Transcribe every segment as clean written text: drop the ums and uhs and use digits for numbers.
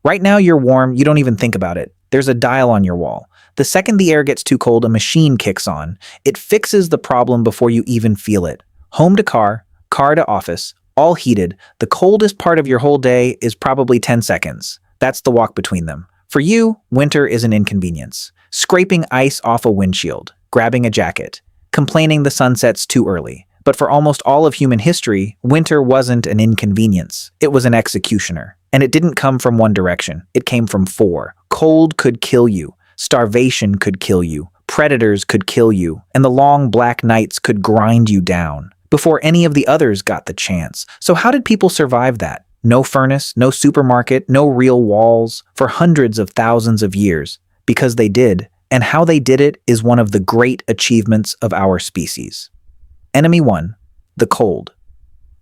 Right now you're warm, you don't even think about it. There's a dial on your wall. The second the air gets too cold, a machine kicks on. It fixes the problem before you even feel it. Home to car, car to office, all heated. The coldest part of your whole day is probably 10 seconds. That's the walk between them. For you, winter is an inconvenience. Scraping ice off a windshield, grabbing a jacket, complaining the sun sets too early. But for almost all of human history, winter wasn't an inconvenience. It was an executioner. And it didn't come from one direction. It came from four. Cold could kill you. Starvation could kill you. Predators could kill you. And the long black nights could grind you down before any of the others got the chance. So how did people survive that? No furnace, no supermarket, no real walls for hundreds of thousands of years. Because they did. And how they did it is one of the great achievements of our species. Enemy 1. The cold.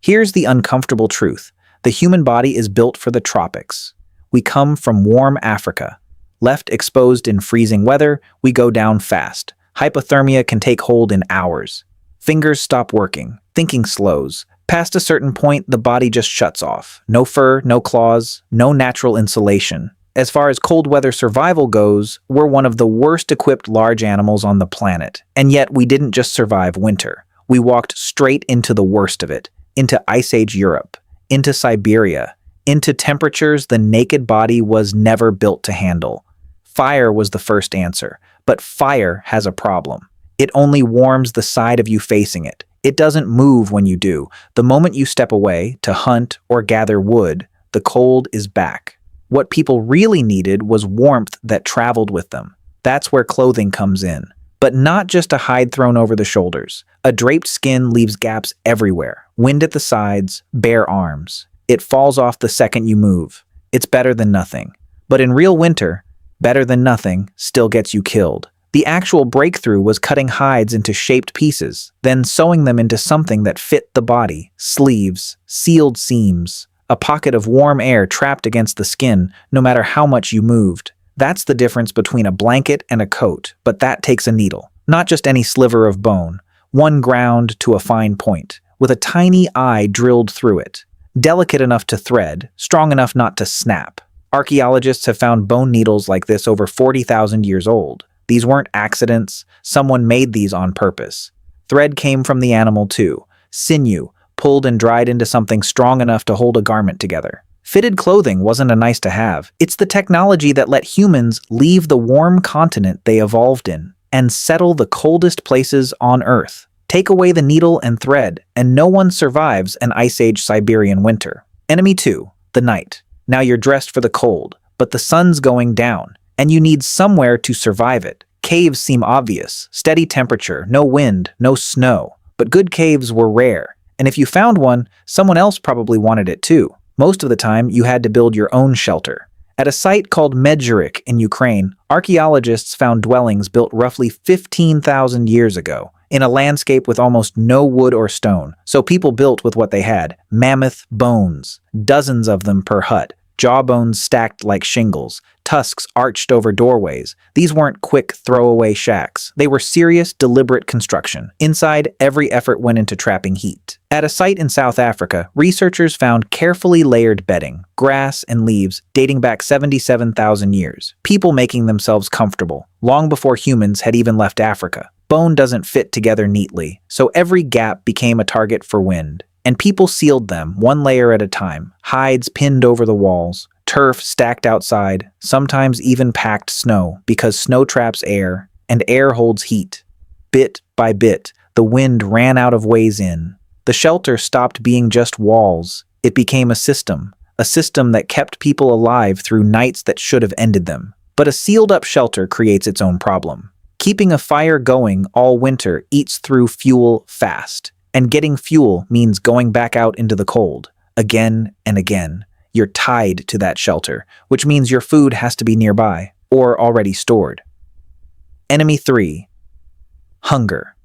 Here's the uncomfortable truth. The human body is built for the tropics. We come from warm Africa. Left exposed in freezing weather, we go down fast. Hypothermia can take hold in hours. Fingers stop working. Thinking slows. Past a certain point, the body just shuts off. No fur, no claws, no natural insulation. As far as cold weather survival goes, we're one of the worst equipped large animals on the planet. And yet we didn't just survive winter. We walked straight into the worst of it. Into Ice Age Europe. Into Siberia. Into temperatures the naked body was never built to handle. Fire was the first answer. But fire has a problem. It only warms the side of you facing it. It doesn't move when you do. The moment you step away to hunt or gather wood, the cold is back. What people really needed was warmth that traveled with them. That's where clothing comes in. But not just a hide thrown over the shoulders. A draped skin leaves gaps everywhere. Wind at the sides, bare arms. It falls off the second you move. It's better than nothing. But in real winter, better than nothing still gets you killed. The actual breakthrough was cutting hides into shaped pieces, then sewing them into something that fit the body. Sleeves, sealed seams, a pocket of warm air trapped against the skin, no matter how much you moved. That's the difference between a blanket and a coat, but that takes a needle. Not just any sliver of bone, one ground to a fine point, with a tiny eye drilled through it. Delicate enough to thread, strong enough not to snap. Archaeologists have found bone needles like this over 40,000 years old. These weren't accidents. Someone made these on purpose. Thread came from the animal too. Sinew, pulled and dried into something strong enough to hold a garment together. Fitted clothing wasn't a nice to have. It's the technology that let humans leave the warm continent they evolved in and settle the coldest places on Earth. Take away the needle and thread, and no one survives an Ice Age Siberian winter. Enemy 2, the night. Now you're dressed for the cold, but the sun's going down, and you need somewhere to survive it. Caves seem obvious. Steady temperature, no wind, no snow. But good caves were rare, and if you found one, someone else probably wanted it too. Most of the time, you had to build your own shelter. At a site called Prehistoric in Ukraine, archaeologists found dwellings built roughly 15,000 years ago, in a landscape with almost no wood or stone, so people built with what they had. Mammoth bones, dozens of them per hut, jawbones stacked like shingles, tusks arched over doorways. These weren't quick throwaway shacks. They were serious, deliberate construction. Inside, every effort went into trapping heat. At a site in South Africa, researchers found carefully layered bedding, grass and leaves dating back 77,000 years, people making themselves comfortable, long before humans had even left Africa. Bone doesn't fit together neatly, so every gap became a target for wind. And people sealed them, one layer at a time, hides pinned over the walls, turf stacked outside, sometimes even packed snow, because snow traps air, and air holds heat. Bit by bit, the wind ran out of ways in. The shelter stopped being just walls. It became a system that kept people alive through nights that should have ended them. But a sealed-up shelter creates its own problem. Keeping a fire going all winter eats through fuel fast. And getting fuel means going back out into the cold, again and again. You're tied to that shelter, which means your food has to be nearby, or already stored. Enemy 3. Hunger.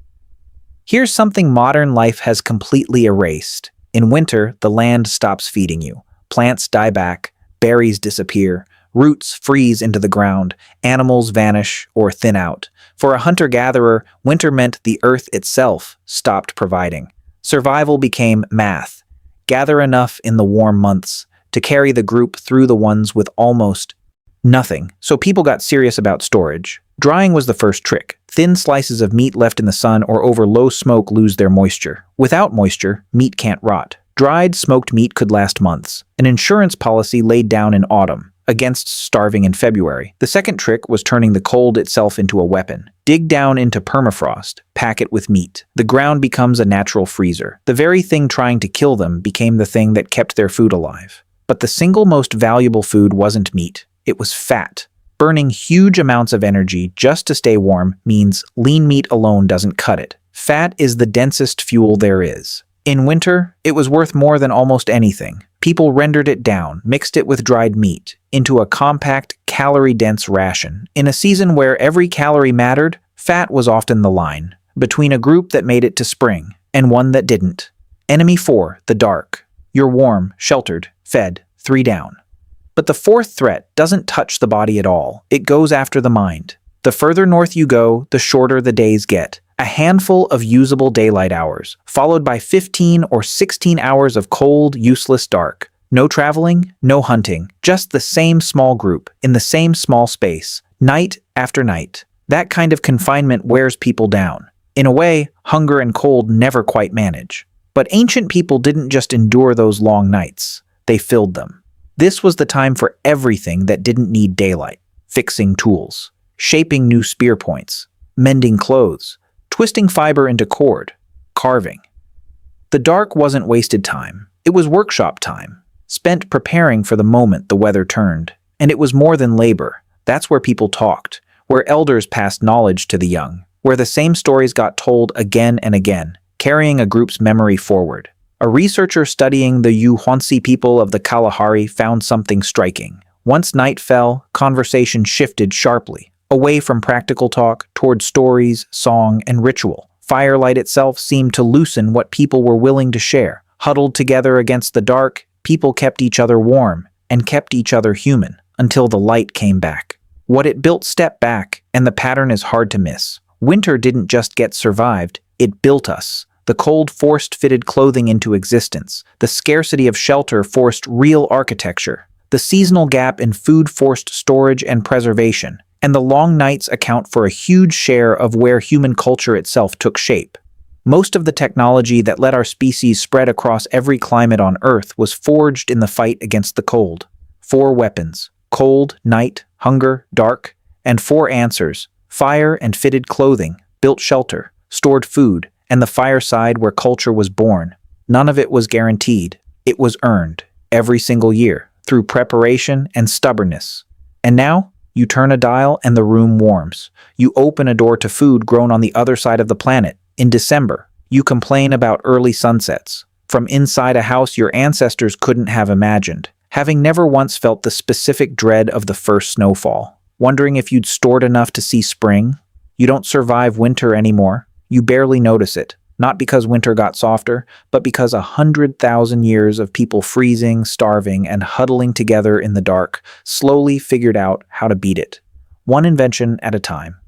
Here's something modern life has completely erased. In winter, the land stops feeding you. Plants die back, berries disappear, roots freeze into the ground, animals vanish or thin out. For a hunter-gatherer, winter meant the earth itself stopped providing. Survival became math. Gather enough in the warm months, to carry the group through the ones with almost nothing. So people got serious about storage. Drying was the first trick. Thin slices of meat left in the sun or over low smoke lose their moisture. Without moisture, meat can't rot. Dried, smoked meat could last months. An insurance policy laid down in autumn, against starving in February. The second trick was turning the cold itself into a weapon. Dig down into permafrost, pack it with meat. The ground becomes a natural freezer. The very thing trying to kill them became the thing that kept their food alive. But the single most valuable food wasn't meat. It was fat. Burning huge amounts of energy just to stay warm means lean meat alone doesn't cut it. Fat is the densest fuel there is. In winter, it was worth more than almost anything. People rendered it down, mixed it with dried meat, into a compact, calorie-dense ration. In a season where every calorie mattered, fat was often the line between a group that made it to spring and one that didn't. Enemy 4, the dark. You're warm, sheltered, fed, 3 down. But the fourth threat doesn't touch the body at all. It goes after the mind. The further north you go, the shorter the days get. A handful of usable daylight hours, followed by 15 or 16 hours of cold, useless dark. No traveling, no hunting, just the same small group, in the same small space, night after night. That kind of confinement wears people down. In a way, hunger and cold never quite manage. But ancient people didn't just endure those long nights. They filled them. This was the time for everything that didn't need daylight. Fixing tools, shaping new spear points, mending clothes, twisting fiber into cord, carving. The dark wasn't wasted time. It was workshop time, spent preparing for the moment the weather turned. And it was more than labor. That's where people talked, where elders passed knowledge to the young, where the same stories got told again and again, carrying a group's memory forward. A researcher studying the Yuhuansi people of the Kalahari found something striking. Once night fell, conversation shifted sharply, away from practical talk toward stories, song, and ritual. Firelight itself seemed to loosen what people were willing to share. Huddled together against the dark, people kept each other warm and kept each other human until the light came back. What it built stepped back, and the pattern is hard to miss. Winter didn't just get survived, it built us. The cold forced fitted clothing into existence. The scarcity of shelter forced real architecture. The seasonal gap in food forced storage and preservation. And the long nights account for a huge share of where human culture itself took shape. Most of the technology that let our species spread across every climate on Earth was forged in the fight against the cold. 4 weapons: cold, night, hunger, dark, and 4 answers: fire and fitted clothing, built shelter, stored food, and the fireside where culture was born. None of it was guaranteed. It was earned, every single year, through preparation and stubbornness. And now, you turn a dial and the room warms. You open a door to food grown on the other side of the planet. In December, you complain about early sunsets. From inside a house your ancestors couldn't have imagined, having never once felt the specific dread of the first snowfall. Wondering if you'd stored enough to see spring? You don't survive winter anymore. You barely notice it, not because winter got softer, but because 100,000 years of people freezing, starving, and huddling together in the dark slowly figured out how to beat it, one invention at a time.